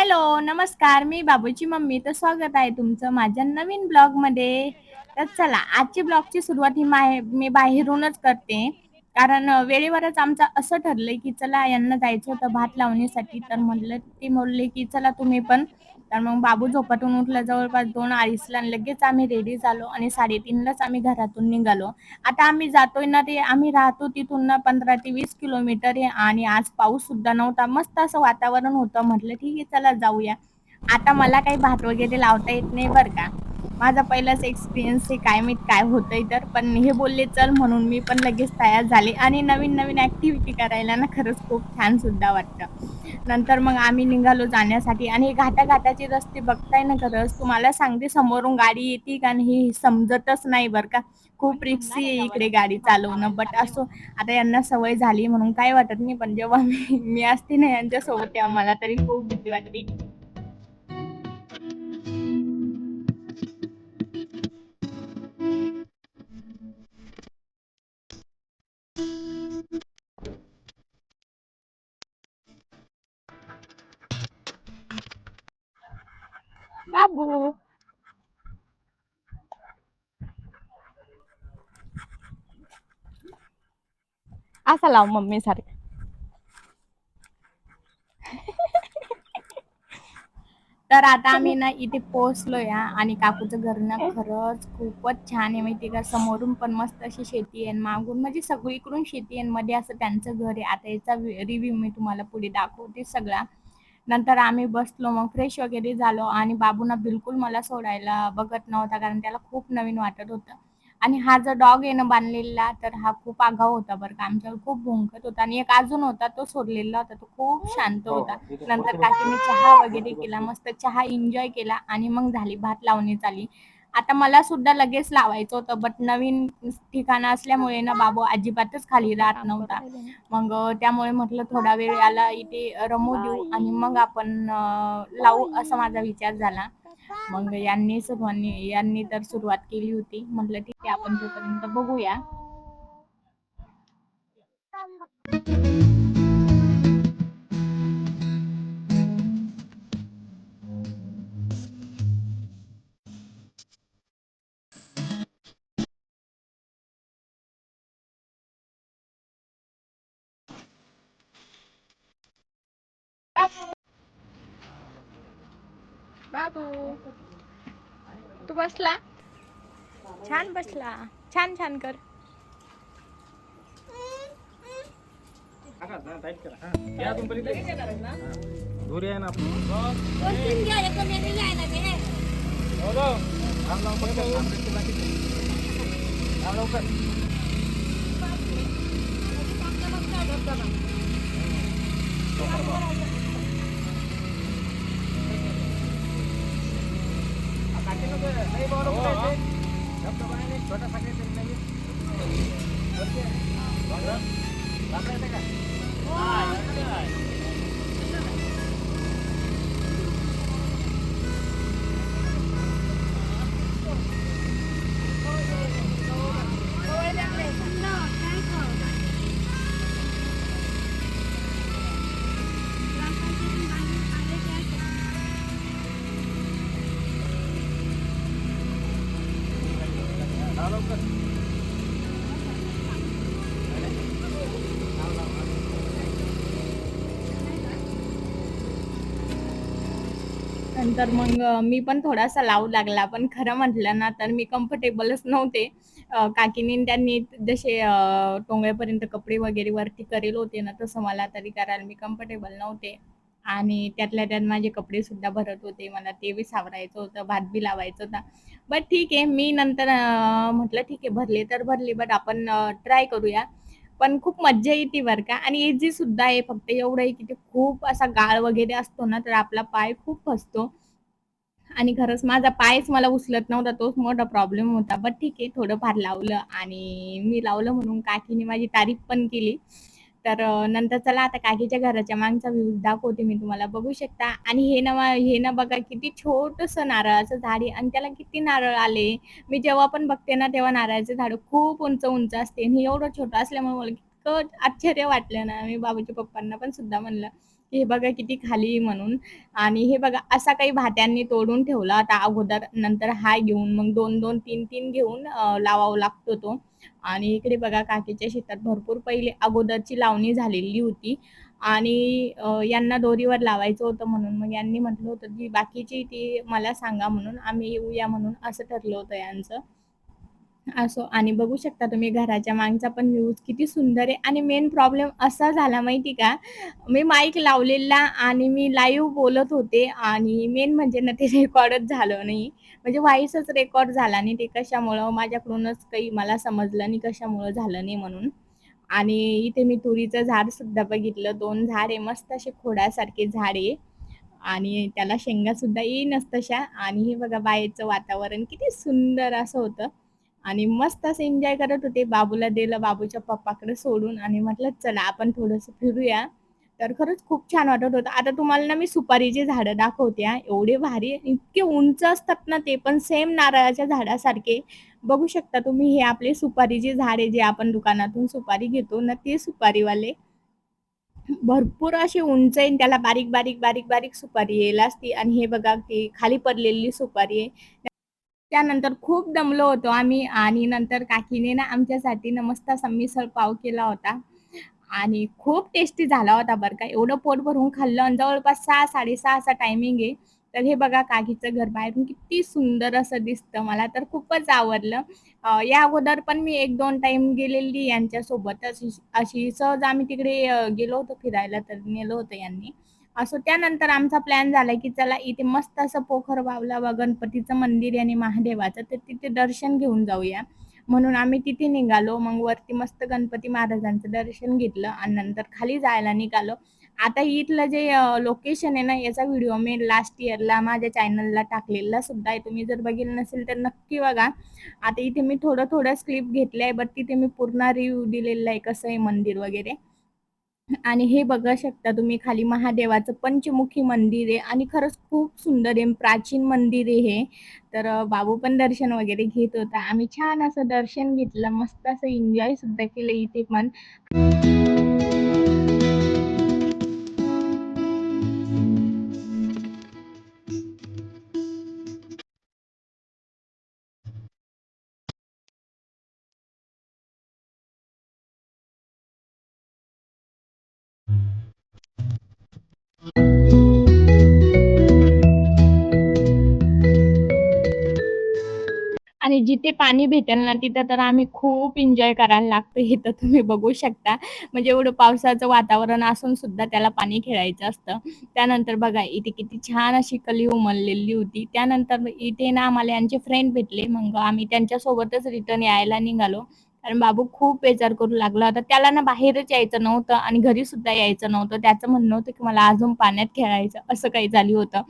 Hello, नमस्कार. मी बाबूची mummy. तर स्वागत आहे तुमचं माझ्या नवीन ब्लॉगमध्ये. तर चला, आजची ब्लॉगची सुरुवात ही मी बाहेरूनच करते. कारण वेळेवरच आमचं असं ठरलंय, की चला यांना जायचं होतं भात लावणीसाठी. तर म्हटलं ती बोलली, की "चला तुम्ही पण." तर मग बाबू झोपेतून उठला जवळपास 2:00-2:30ला आणि लगेच आम्ही रेडी झालो आणि 3:30लाच आम्ही घरातून निघालो. आता आम्ही जातोय ना, ते आम्ही राहतो तिथून ना 15 ते 20 किलोमीटर आहे आणि आज पाऊस सुद्धा नव्हता. मस्त असं वातावरण होतं. म्हटलं ठीक आहे चला जाऊया. आता मला काही भात वगैरे लावता येत नाही बरं का. माझा पहिलाच एक्सपिरियन्स आहे, काय माहीत काय होतंय तर. पण हे बोलले चल म्हणून मी पण लगेच तयार झाले आणि नवीन-नवीन ॲक्टिव्हिटी करायला ना खरंच खूप छान सुद्धा वाटतं. नंतर मग आम्ही निघालो जाण्यासाठी आणि घाटाघाटाचे रस्ते बघताय ना खरंच तुम्हाला सांगते समोरून गाडी येते का नाही हे समजतच नाही बरं का. खूप रिस्की आहे इकडे गाडी चालवणं. बट असो आता यांना सवय झाली म्हणून काही वाटत नाही. पण जेव्हा मी मी असते ना यांच्यासोबत तेव्हा मला तरी खूप भीती वाटते. बाबू असा लाव मम्मी सारखा. तर आता आम्ही ना इथे पोहोचलोय हां आणि काकूचं घर ना खरंच खूपच छान आहे माहिती आहे का. समोरून पण मस्त अशी शेती आहे आणि मागून म्हणजे सगळीकडून शेती आहे आणि मध्ये असं त्यांचं घर आहे. आता याचा रिव्ह्यू मी तुम्हाला पुढे दाखवते सगळा. नंतर आम्ही बसलो मग फ्रेश वगैरे झालो आणि बाबूना बिलकुल मला सोडायला बघत नव्हता कारण त्याला खूप नवीन वाटत होतं. आणि हा जो डॉग आहे ना बांधलेला तर हा खूप आगाऊ होता बरं का. आमच्यावर खूप भुंकत होता आणि एक अजून होता तो सोडलेला होता. तो खूप शांत होता. नंतर काकीने चहा वगैरे केला. मस्त चहा एन्जॉय केला आणि मग झाली भात लावणी झाली. आता मला सुद्धा लगेच लावायचं होतं बट नवीन ठिकाण असल्यामुळे ना बाबू अजिबातच खाली राहत नव्हता. मग त्यामुळे म्हटलं थोडा वेळ याला इथे रमू देऊ आणि मग आपण लावू असा माझा विचार झाला. मग यांनी तर सुरुवात केली होती. म्हटलं ठीक आहे आपण तोपर्यंत बघूया. बाबू तू बसला छान बसला. छान छान कर. धुरी आहे ना लवकर छोटा नंतर मग मी पण थोडासा लावू लागला. पण खरं म्हटलं ना तर मी कम्फर्टेबलच नव्हते. काकीनी आणि त्यांनी जसे टोंगळ्यापर्यंत कपडे वगैरे वरती करेल होते ना तसं मला तरी करायला मी कम्फर्टेबल नव्हते. आणि त्यातल्या त्यात माझे कपडे सुद्धा भरत होते. मला ते बी सावरायचं होतं, भात बी लावायचा होता. बट ठीक आहे. मी नंतर म्हटलं ठीक आहे भरले तर भरले बट आपण ट्राय करूया. पण खूप मज्जा येते बरं का आणि इझी सुद्धा आहे. फक्त एवढं आहे की ते खूप असा गाळ वगैरे असतो ना तर आपला पाय खूप फसतो. आणि खरंच माझा पायच मला उचलत नव्हता. तोच मोठा प्रॉब्लेम होता. बट ठीक आहे थोडंफार लावलं आणि मी लावलं म्हणून काकीने माझी तारीफ पण केली. तर नंतर चला आता काकीच्या घराच्या मागचा व्ह्यू दाखवते मी तुम्हाला बघू शकता. आणि हे ना बघा किती छोटंसं नारळाचं झाड आहे आणि त्याला किती नारळ आले. मी जेव्हा पण बघते ना तेव्हा नारळाचं झाड खूप उंच-उंच असते आणि हे एवढं छोटं असल्यामुळे मला इतकं आश्चर्य वाटलं ना. मी बाबाच्या पप्पांना पण सुद्धा म्हणलं, की हे बघा किती खाली आहे म्हणून. आणि हे बघा असा काही भात्यांनी तोडून ठेवला होता अगोदर. नंतर हा घेऊन मग 2-2, 3-3 घेऊन लावावा लागतो तो. आणि इकडे बघा काकीच्या शेतात भरपूर पहिले अगोदरची लावणी झालेली होती. आणि यांना दोरीवर लावायचं होतं म्हणून मग यांनी म्हटलं होतं की बाकीची ती मला सांगा म्हणून आम्ही येऊया म्हणून असं ठरलं होतं यांचं. असो आणि बघू शकता तुम्ही घराच्या मागचा पण व्ह्यूज किती सुंदर आहे. आणि मेन प्रॉब्लेम असा झाला माहिती का, मी माईक लावलेला आणि मी लाईव्ह बोलत होते आणि मेन म्हणजे ना ते रेकॉर्डच झालं नाही. म्हणजे व्हॉईसच रेकॉर्ड झाला नाही. ते कशामुळं माझ्याकडूनच काही मला समजलं नाही कशामुळं झालं नाही म्हणून. आणि इथे मी तुरीचं झाड सुद्धा बघितलं. 2 झाड आहे मस्त असे खोडासारखे झाड आहे. आणि त्याला शेंगा सुद्धा येईनच तशा. आणि हे बघा बाहेरचं वातावरण किती सुंदर असं होतं. आणि मस्त असं एन्जॉय करत होते. बाबूला दिलं बाबूच्या पप्पाकडे सोडून आणि म्हटलं चला आपण थोडंसं फिरूया. तर खरंच खूप छान वाटत होतं. आता तुम्हाला ना मी सुपारीची झाडं दाखवते हां. एवढे भारी इतके उंच असतात ना ते पण सेम नारळाच्या झाडासारखे. बघू शकता तुम्ही हे आपले सुपारीचे झाड आहे जे आपण दुकानातून सुपारी घेतो ना ते सुपारीवाले. भरपूर अशी उंच आहे आणि त्याला बारीक सुपारी येईल असती. आणि हे बघा ती खाली पडलेली सुपारी आहे. त्यानंतर खूप दमलो होतो आम्ही आणि नंतर काकीने ना आमच्यासाठी ना मस्त असा मिसळ पाव केला होता. आणि खूप टेस्टी झाला होता बरं का. एवढं पोट भरून खाल्लं आणि जवळपास 6:00-6:30 चा टायमिंग आहे. तर हे बघा काकीचं घर बाहेरून किती सुंदर असं दिसतं. मला तर खूपच आवडलं. या अगोदर पण मी 1-2 टाईम गेलेली यांच्यासोबत. अशी अशी सहज आम्ही तिकडे गेलो होतो फिरायला तर नेलं होतं यांनी. असं त्यानंतर आमचा प्लॅन झाला, की चला इथे मस्त असं पोखर बावला गणपतीचं मंदिर आहे आणि महादेवाचं, तर तिथे दर्शन घेऊन जाऊया. म्हणून आम्ही तिथे निघालो. मग वरती मस्त गणपती महाराजांचं दर्शन घेतलं आणि नंतर खाली जायला निघालो. आता इथलं जे लोकेशन आहे ना, याचा व्हिडिओ मी लास्ट इयरला माझ्या चॅनलला टाकलेला सुद्धा आहे. तुम्ही जर बघितलं नसेल तर नक्की बघा. आता इथे मी थोडं क्लिप घेतले आहे, बट तिथे मी पूर्ण रिव्ह्यू दिलेला आहे, कसं आहे मंदिर वगैरे. आणि हे बघू शकता तुम्ही खाली महादेवाचं पंचमुखी मंदिर आहे आणि खरंच खूप सुंदर आहे, प्राचीन मंदिर आहे हे. तर बाबू पण दर्शन वगैरे घेत होता. आम्ही छान असं दर्शन घेतलं, मस्त असं एन्जॉय सुद्धा केलं इथे पण. आणि जिथे पाणी भेटेल ना, तिथं तर आम्ही खूप एन्जॉय करायला लागतो. हे तर तुम्ही बघू शकता. म्हणजे एवढं पावसाचं वातावरण असून सुद्धा त्याला पाणी खेळायचं असतं. त्यानंतर बघा इथे किती छान अशी कली उमललेली होती. त्यानंतर इथे ना आम्हाला यांचे फ्रेंड भेटले. मग आम्ही त्यांच्यासोबतच रिटर्न यायला निघालो. कारण बाबू खूप बेजार करू लागला होता. त्याला ना बाहेरच यायचं नव्हतं आणि घरी सुद्धा यायचं नव्हतं. त्याचं म्हणणं होतं, की मला अजून पाण्यात खेळायचं, असं काही झालं होतं.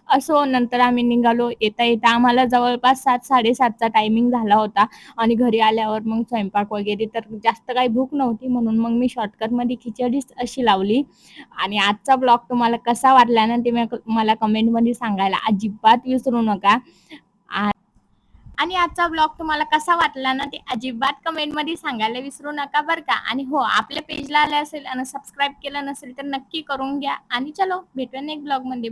असो नंतर आम्ही निघालो. येता-येता आम्हाला जवळपास 7:00-7:30चा टायमिंग झाला होता. आणि घरी आल्यावर मग स्वयंपाक वगैरे तर जास्त काही भूक नव्हती म्हणून मग मी शॉर्टकटमध्ये खिचडीच अशी लावली. आणि आजचा ब्लॉग तुम्हाला कसा वाटला ना, ते मला कमेंटमध्ये सांगायला अजिबात विसरू नका. आ आणि आजचा ब्लॉग तुम्हाला कसा वाटला ना, ते अजिबात कमेंटमध्ये सांगायला विसरू नका बरं का. आणि हो, आपल्या पेजला आले असेल आणि सबस्क्राईब केलं नसेल तर नक्की करून घ्या. आणि चलो भेटूया नेक्स्ट ब्लॉगमध्ये.